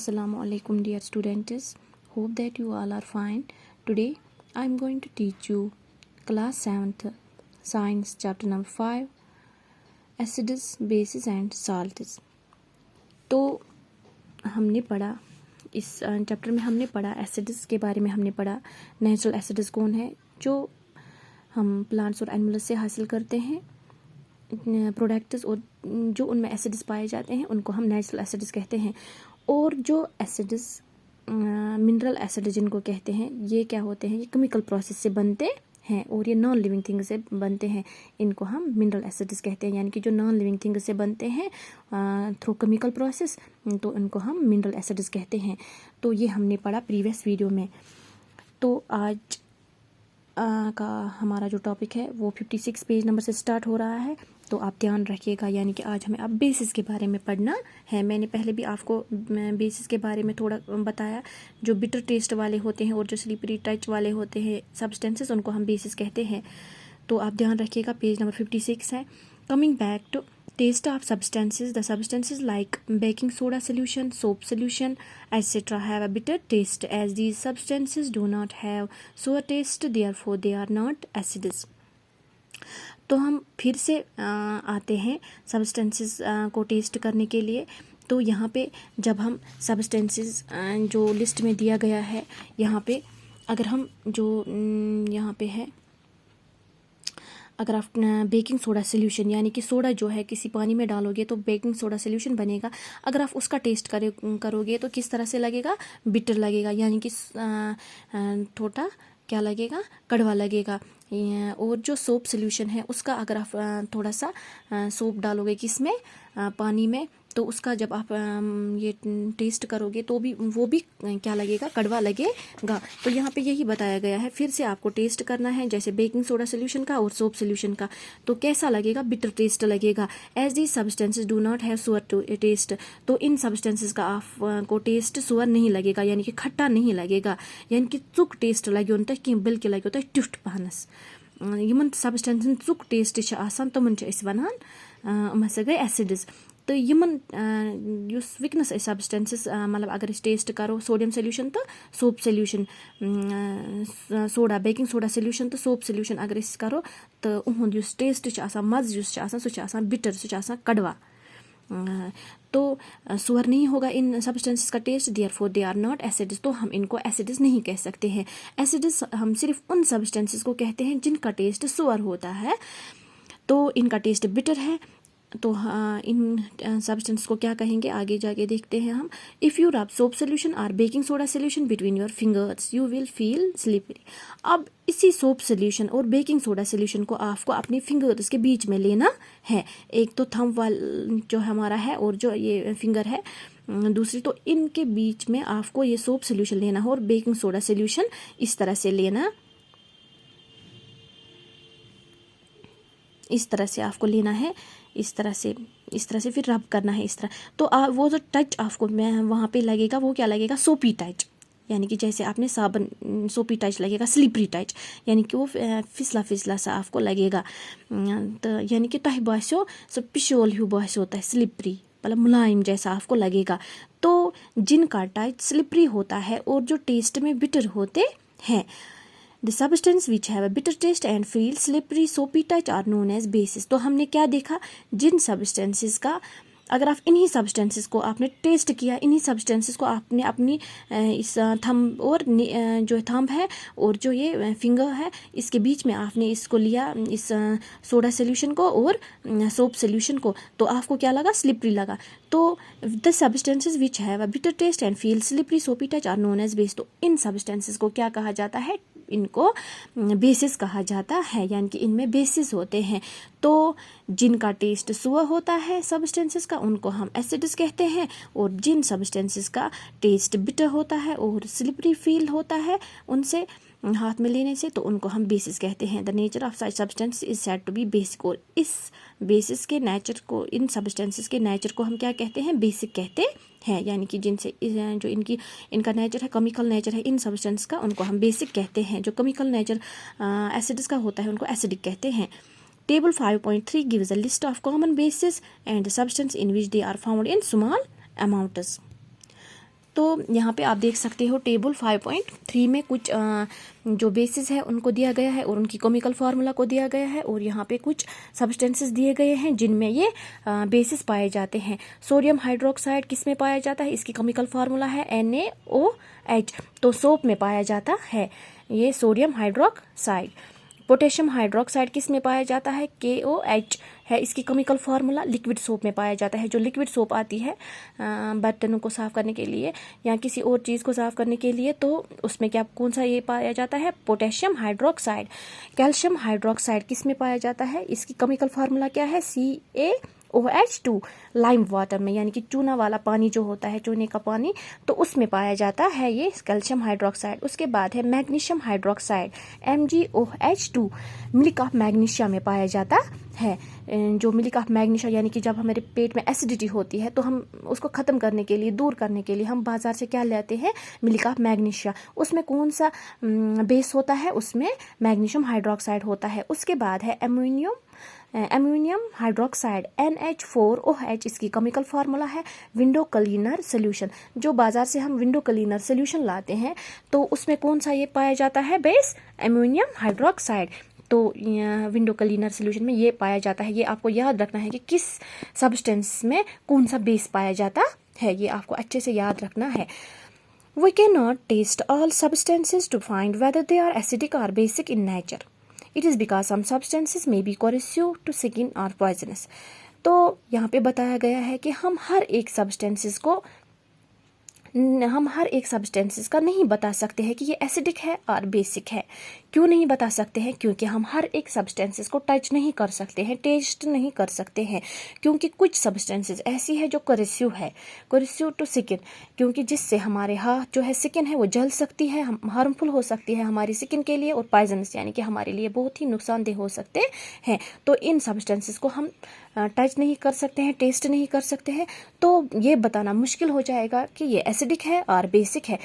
Assalamu alaikum dear students. Hope that you all are fine. Today I am going to teach you class 7th science chapter number 5 acids, bases and salts. तो हमने पढ़ा इस chapter में हमने पढ़ा acids के बारे में। हमने पढ़ा नेचुरल एसिड्स कौन है जो हम प्लांट्स और एनिमल्स से हासिल करते हैं, प्रोडक्ट्स, और जो उनमें एसिड्स पाए जाते हैं उनको हम नेचुरल एसिड्स कहते हैं। और जो एसिड्स मिनरल एसिड जिनको कहते हैं, ये क्या होते हैं? ये केमिकल प्रोसेस से बनते हैं और ये नॉन लिविंग थिंग से बनते हैं। इनको हम मिनरल एसिड्स कहते हैं, यानी कि जो नॉन लिविंग थिंग से बनते हैं थ्रू केमिकल प्रोसेस, तो इनको हम मिनरल एसिड्स कहते हैं। तो ये हमने पढ़ा प्रीवियस वीडियो में। तो आज का हमारा जो टॉपिक है वो 56 पेज नंबर से स्टार्ट हो रहा है। तो आप ध्यान रखिएगा, यानी कि आज हमें अब बेसिस के बारे में पढ़ना है। मैंने पहले भी आपको बेसिस के बारे में थोड़ा बताया। जो बिटर टेस्ट वाले होते हैं और जो स्लिपरी टच वाले होते हैं सब्सटेंसेस, उनको हम बेसिस कहते हैं। तो आप ध्यान रखिएगा, पेज नंबर 56 है। Coming back to taste of substances, the substances like baking soda solution, soap solution, etc. have a bitter taste as these substances do not have sour taste, therefore they are not acids. तो हम फिर से आते हैं substances को test करने के लिए। तो यहाँ पे जब हम सब्सटेंसेस जो लिस्ट में दिया गया है, यहाँ पे अगर हम जो यहाँ पे है, अगर आप बेकिंग सोडा सोल्यूशन, यानी कि सोडा जो है किसी पानी में डालोगे तो बेकिंग सोडा सोल्यूशन बनेगा। अगर आप उसका टेस्ट करोगे तो किस तरह से लगेगा? बिटर लगेगा, यानी कि थोड़ा क्या लगेगा? कड़वा लगेगा। और जो सोप सोल्यूशन है उसका अगर आप थोड़ा सा सोप डालोगे किसमें? पानी में, तो उसका जब आप ये टेस्ट करोगे तो भी वो भी क्या लगेगा? कड़वा लगेगा। तो यहाँ पे यही बताया गया है। फिर से आपको टेस्ट करना है, जैसे बेकिंग सोडा सोल्यूशन का और सोप सोल्यूशन का। तो कैसा लगेगा? बिटर टेस्ट लगेगा। As these substances do not have सुअर टेस्ट, तो इन सब्सटेंसेस का आपको टेस्ट सुअर नहीं लगेगा, यानी कि खट्टा नहीं लगेगा, यानी कि चुक टेस्ट लगे कि बल्कि लगे ट्यूट पहनस। यमन सब्सटेंसन चुक टेस्ट आसान, तमन वनान हसा गए एसिड्स। तो यमन विकनस सब्सटेंसेस, मतलब अगर टेस्ट करो सोडियम सोल्यूशन तो soap solution, soda baking soda solution तो सोप सोल्यूशन अगर करो तो उहुंद टेस्ट मज़ सह बिटर, सह कड़वा। तो सुअर नहीं होगा इन सब्सटेंसेस का test, therefore they are not acids. तो हम इनको एसिड्स नहीं कह सकते हैं। एसिड्स हम सिर्फ उन सब्सटेंसेस को कहते हैं जिनका टेस्ट सुअर होता है, तो इनका टेस्ट बिटर है। तो हाँ, इन सब्सटेंस को क्या कहेंगे आगे जाके देखते हैं हम। If you rub soap solution और baking soda solution between your fingers you will feel slippery. अब इसी सोप सोल्यूशन और बेकिंग सोडा सोल्यूशन को आपको अपने फिंगर्स के बीच में लेना है। एक तो थंब वाल जो हमारा है और जो ये फिंगर है दूसरी, तो इनके बीच में आपको ये सोप सोल्यूशन लेना है और बेकिंग सोडा सोल्यूशन इस तरह से लेना, इस तरह से आपको लेना है, इस तरह से फिर रब करना है इस तरह। तो वो जो टच आपको वहाँ पे लगेगा वो क्या लगेगा? सोपी टच, यानी कि जैसे आपने साबन, सोपी टच लगेगा, स्लिपरी टच, यानी कि वो फिसला फिसला सा आपको लगेगा। तो यानी कि तह बास्यो सो पिशोल हूँ बास्यो तह स्लिपरी, मतलब मुलायम जैसा आपको लगेगा। तो जिनका टच स्लिपरी होता है और जो टेस्ट में बिटर होते हैं, The substance which have a bitter taste and feel slippery, soapy touch are known as bases. तो हमने क्या देखा? जिन सब्सटेंसेस का अगर आप इन्हीं सब्सटेंसेस को आपने टेस्ट किया, इन्हीं सब्सटेंसेस को आपने अपनी इस थंब और जो थंब है और जो ये फिंगर है इसके बीच में आपने इसको लिया, इस सोडा सोल्यूशन को और सोप सोल्यूशन को, तो आपको क्या लगा? स्लिपरी लगा। तो the substances which have a bitter taste and feel slippery soapy touch are known as base. तो इन सब्सटेंसेस को क्या कहा जाता है? इनको बेसिस कहा जाता है, यानी कि इनमें बेसिस होते हैं। तो जिनका टेस्ट सुअर होता है सब्सटेंसेस का उनको हम एसिड्स कहते हैं, और जिन सब्सटेंसेस का टेस्ट बिटर होता है और स्लिपरी फील होता है उनसे हाथ में लेने से, तो उनको हम बेसिस कहते हैं। The nature of such substance is said to be basic. और इस बेसिस के नेचर को, इन सब्सटेंसेस के नेचर को हम क्या कहते हैं? बेसिक कहते हैं, यानी कि जिनसे जो इनका नेचर है, केमिकल नेचर है इन सब्सटेंस का, उनको हम बेसिक कहते हैं। जो केमिकल नेचर एसिड्स का होता है उनको एसिडिक कहते हैं। Table 5.3 gives a list of common bases and substances in which they are found in small amounts. तो यहाँ पे आप देख सकते हो टेबल 5.3 में कुछ जो बेसिस है उनको दिया गया है और उनकी केमिकल फार्मूला को दिया गया है, और यहाँ पे कुछ सब्सटेंसेस दिए गए हैं जिनमें ये बेसिस पाए जाते हैं। सोडियम हाइड्रोक्साइड किस में पाया जाता है, इसकी केमिकल फार्मूला है NaOH, तो सोप में पाया जाता है ये सोडियम हाइड्रोक्साइड। पोटेशियम हाइड्रोक्साइड किस में पाया जाता है, KOH है इसकी केमिकल फार्मूला। लिक्विड सोप में पाया जाता है, जो लिक्विड सोप आती है बर्तनों को साफ करने के लिए या किसी और चीज़ को साफ करने के लिए, तो उसमें क्या कौन सा ये पाया जाता है, पोटेशियम हाइड्रोक्साइड। कैल्शियम हाइड्रोक्साइड किस में पाया जाता है, इसकी केमिकल फार्मूला क्या है, CaOH2 लाइम वाटर में, यानी कि चूना वाला पानी जो होता है, चूने का पानी, तो उसमें पाया जाता है ये कैल्शियम हाइड्रोक्साइड। उसके बाद है magnesium hydroxide, MgOH2 milk of magnesia में पाया जाता है। जो मिल्क ऑफ मैग्नीशिया यानी कि जब हमारे पेट में एसिडिटी होती है तो हम उसको ख़त्म करने के लिए, दूर करने के लिए हम बाज़ार से क्या लेते हैं, मिल्क ऑफ मैग्नीशिया। उसमें कौन सा बेस होता है, उसमें मैग्नीशियम हाइड्रोक्साइड होता है। उसके बाद है एम्यूनियम हाइड्रोक्साइड, NH4OH, इसकी केमिकल फार्मूला है विंडो क्लीनर सोल्यूशन। जो बाज़ार से हम विंडो क्लीनर सोल्यूशन लाते हैं तो उसमें कौन सा ये पाया जाता है, बेस एम्यूनियम हाइड्रोक्साइड। तो विंडो क्लीनर सोल्यूशन में ये पाया जाता है। ये आपको याद रखना है कि किस सब्सटेंस में कौन सा बेस पाया जाता है, ये आपको अच्छे से याद रखना है। We cannot taste all substances to find whether they are acidic or basic in nature. It is because some substances may be corrosive to skin or poisonous. तो यहाँ पे बताया गया है कि हम हर एक सब्सटेंसेस का नहीं बता सकते हैं कि ये एसिडिक है और बेसिक है। क्यों नहीं बता सकते हैं, क्योंकि हम हर एक सब्सटेंसेस को टच नहीं कर सकते हैं, टेस्ट नहीं कर सकते हैं, क्योंकि कुछ सब्सटेंसेस ऐसी है जो कोरेसिव टू स्किन, क्योंकि जिससे हमारे हाथ जो है स्किन है वो जल सकती है, हार्मफुल हो सकती है हमारी स्किन के लिए, और पॉइजनस यानी कि हमारे लिए बहुत ही नुकसानदेह हो सकते हैं। तो इन सब्सटेंसेस को हम टच नहीं कर सकते हैं, टेस्ट नहीं कर सकते हैं, तो ये बताना मुश्किल हो जाएगा कि ये एसिडिक है और बेसिक है।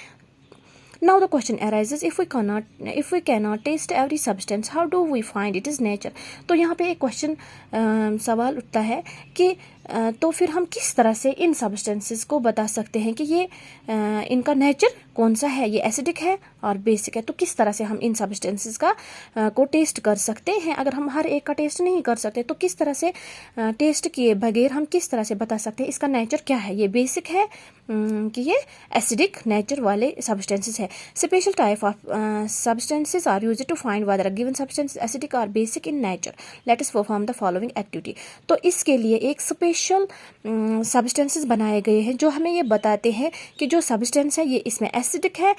Now the question arises, if we cannot taste every substance, how do we find its nature? तो यहाँ पे एक क्वेश्चन सवाल उठता है कि तो फिर हम किस तरह से इन सब्सटेंसेस को बता सकते हैं कि ये इनका नेचर कौन सा है, ये एसिडिक है और बेसिक है। तो किस तरह से हम इन सब्सटेंसेस को टेस्ट कर सकते हैं। अगर हम हर एक का टेस्ट नहीं कर सकते तो किस तरह से टेस्ट किए बगैर हम किस तरह से बता सकते हैं इसका नेचर क्या है, ये बेसिक है कि ये एसिडिक नेचर वाले सब्सटेंसेस है। Special type of substances are used to find whether a given substance acidic और basic in nature. Let us perform the following activity. तो इसके लिए एक स्पेशल सब्सटेंसेस बनाए गए हैं जो हमें ये बताते हैं कि जो सब्सटेंस है ये इसमें एसिडिक है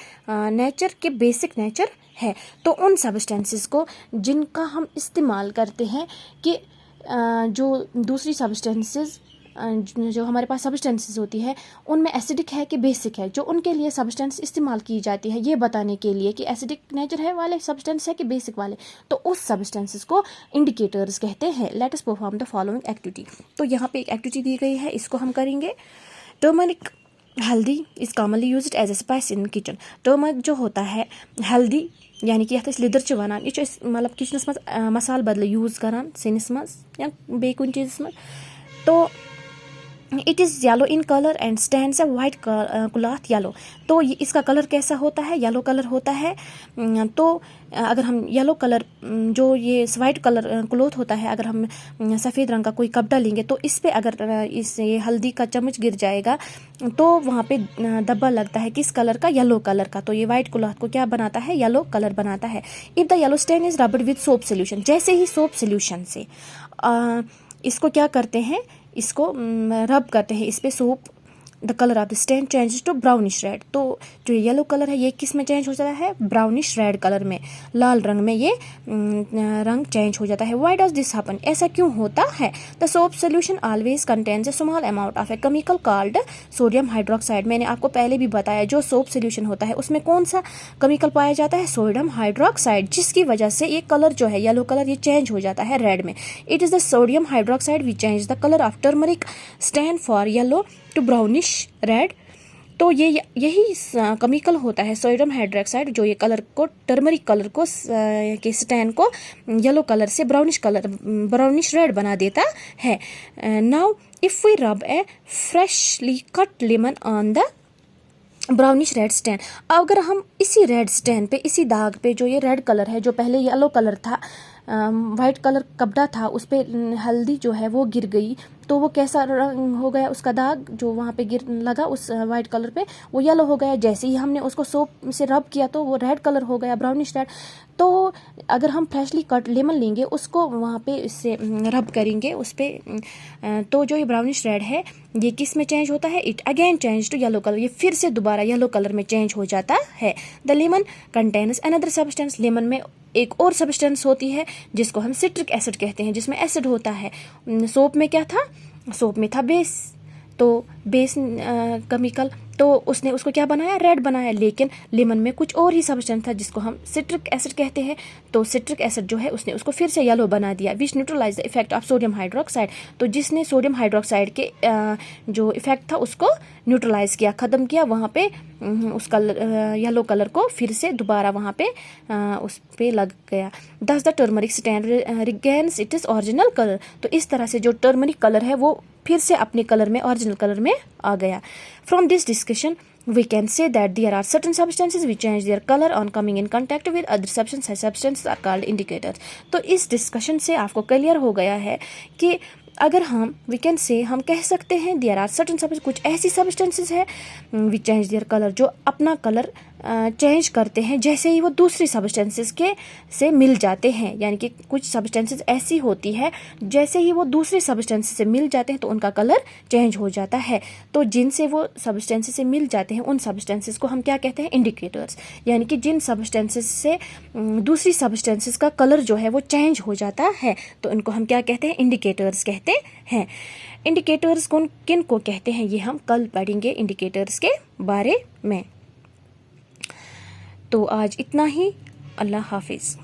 नेचर के, बेसिक नेचर है। तो उन सब्सटेंसेस को जिनका हम इस्तेमाल करते हैं कि जो दूसरी सब्सटेंसेस जो हमारे पास सब्सटेंसेस होती है उनमें एसिडिक है कि बेसिक है, जो उनके लिए सब्सटेंस इस्तेमाल की जाती है ये बताने के लिए कि एसिडिक नेचर है वाले सब्सटेंस है कि बेसिक वाले, तो उस सब्सटेंसेस को इंडिकेटर्स कहते हैं। Late us perform the following activity. तो यहाँ पे एक एक्टिविटी दी गई है, इसको हम करेंगे। टर्मरिक हल्दी is commonly used as a spice in kitchen. Turmeric जो होता है हल्दी यानी कि यह लिदर च वनान, यह मतलब किचनस मज मसाल बदले यूज करान सिनिस मज या बे कुन चीज़ मज। तो it is yellow in colour and stands a white cloth yellow. तो इसका कलर कैसा होता है, येलो कलर होता है। तो अगर हम येलो कलर जो ये वाइट कलर क्लॉथ होता है, अगर हम सफ़ेद रंग का कोई कपड़ा लेंगे तो इस पे अगर इस ये हल्दी का चम्मच गिर जाएगा तो वहाँ पे धब्बा लगता है किस कलर का, येलो कलर का। तो ये वाइट क्लॉथ को क्या बनाता है, येलो कलर बनाता है। If the yellow stand is rubbed with soap solution, जैसे ही सोप सोल्यूशन से इसको क्या करते हैं, इसको रब करते हैं इस पे soap, the colour of the stand changes to brownish red. तो जो येलो कलर है ये किस में चेंज हो जाता है, ब्राउनिश रेड कलर में, लाल रंग में ये रंग चेंज हो जाता है। व्हाई डज दिस हैपन, ऐसा क्यों होता है। The soap solution always contains A small amount of a chemical called sodium hydroxide. मैंने आपको पहले भी बताया जो सोप सोल्यूशन होता है उसमें कौन सा केमिकल पाया जाता है, सोडियम हाइड्रोक्साइड, जिसकी वजह से ये कलर जो है येलो कलर ये चेंज हो जाता है रेड में। It is the sodium hydroxide we change the colour of turmeric stand for yellow to brownish red. तो ये यही केमिकल होता है सोडियम हाइड्रोक्साइड जो ये कलर को, टर्मरिक कलर को के स्टैंड को येलो कलर से ब्राउनिश रेड बना देता है। Now if we rub a freshly cut lemon on the brownish red stain. अगर हम इसी रेड स्टेन पे, इसी दाग पे, जो ये रेड कलर है, जो पहले येलो कलर था, वाइट कलर कपड़ा था, उस पे हल्दी जो है वो गिर गई, तो वो कैसा रंग हो गया, उसका दाग जो वहाँ पे गिर लगा उस वाइट कलर पे, वो येलो हो गया। जैसे ही हमने उसको सोप से रब किया तो वो रेड कलर हो गया, ब्राउनिश रेड। तो अगर हम फ्रेशली कट लेमन लेंगे, उसको वहाँ पे इससे रब करेंगे उस पर, तो जो ये ब्राउनिश रेड है ये किस में चेंज होता है, it again change to yellow colour, ये फिर से दोबारा येलो कलर में चेंज हो जाता है। The lemon contains another substance, lemon में एक और सब्सटेंस होती है जिसको हम सिट्रिक एसिड कहते हैं, जिसमें एसिड होता है। सोप में क्या था, सोप में था बेस, तो बेस केमिकल, तो उसने उसको क्या बनाया, रेड बनाया। लेकिन लेमन में कुछ और ही सब्सटेंस था जिसको हम सिट्रिक एसिड कहते हैं, तो सिट्रिक एसिड जो है उसने उसको फिर से येलो बना दिया, which neutralize the effect of sodium hydroxide, तो जिसने सोडियम हाइड्रोक्साइड के जो इफेक्ट था उसको न्यूट्रलाइज किया, ख़त्म किया, वहाँ पे उस कलर येलो कलर को फिर से दोबारा वहाँ पे उस पे लग गया। दस the turmeric stand regains it is original colour, तो इस तरह से जो टर्मरिक कलर है वो फिर से अपने कलर में, ओरिजिनल कलर में आ गया। From this discussion we can say that there are certain substances which change their color on coming in contact with other substances. Such substances are called indicators. तो इस डिस्कशन से आपको clear हो गया है कि अगर हम वी कैन से, हम कह सकते हैं देयर आर सर्टन सब्सटेंस, कुछ ऐसी सब्सटेंसेस है विच चेंज देयर कलर, जो अपना कलर चेंज करते हैं जैसे ही वो दूसरी सब्सटेंसेस के से मिल जाते हैं। यानी कि कुछ सब्सटेंसेस ऐसी होती है जैसे ही वो दूसरे सब्सटेंसेस से मिल जाते हैं तो उनका कलर चेंज हो जाता है। तो जिनसे वो सब्सटेंसेस से मिल जाते हैं उन सब्सटेंसेस को हम क्या कहते हैं, इंडिकेटर्स। यानी कि जिन सब्सटेंसेस से दूसरी सब्सटेंसेस का कलर जो है वो चेंज हो जाता है तो उनको हम क्या कहते हैं, इंडिकेटर्स कहते हैं। इंडिकेटर्स कौन किन को कहते हैं ये हम कल पढ़ेंगे इंडिकेटर्स के बारे में। तो आज इतना ही, अल्लाह हाफिज़।